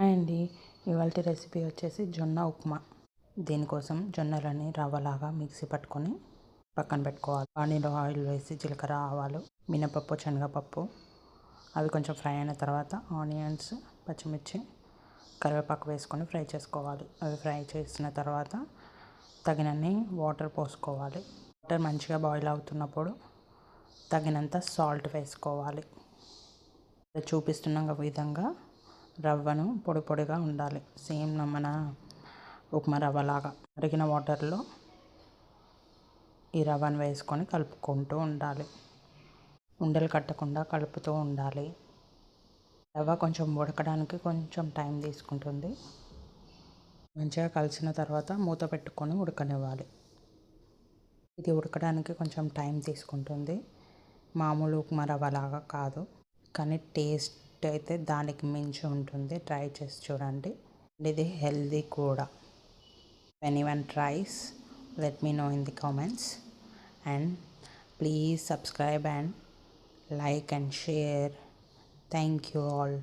అండి ఇవాళ రెసిపీ వచ్చేసి జొన్న ఉప్మా. దీనికోసం జొన్నలని రవ్వలాగా మిక్సీ పట్టుకొని పక్కన పెట్టుకోవాలి. పానీలో ఆయిల్ వేసి జీలకర్ర, ఆవాలు, మినపప్పు, శనగపప్పు అవి కొంచెం ఫ్రై అయిన తర్వాత ఆనియన్స్, పచ్చిమిర్చి, కరివేపాకు వేసుకొని ఫ్రై చేసుకోవాలి. అవి ఫ్రై చేసిన తర్వాత తగినన్ని వాటర్ పోసుకోవాలి. వాటర్ మంచిగా బాయిల్ అవుతున్నప్పుడు తగినంత సాల్ట్ వేసుకోవాలి. చూపిస్తున్న విధంగా రవ్వను పొడి పొడిగా ఉండాలి. సేమ్ మన ఉప్మా రవ్వలాగా మరిగిన వాటర్లో ఈ రవ్వను వేసుకొని కలుపుకుంటూ ఉండాలి. ఉండలు కట్టకుండా కలుపుతూ ఉండాలి. రవ్వ కొంచెం ఉడకడానికి కొంచెం టైం తీసుకుంటుంది. మంచిగా కలిసిన తర్వాత మూత పెట్టుకొని ఉడకనివ్వాలి. ఇది ఉడకడానికి కొంచెం టైం తీసుకుంటుంది. మామూలు ఉప్మా రవ్వలాగా కాదు, కానీ టేస్ట్ అయితే దానికి మించి ఉంటుంది. ట్రై చేసి చూడండి. ఇది హెల్దీ కూడా. Anyone tries, let me know in the comments, and please subscribe and like and share. Thank you all.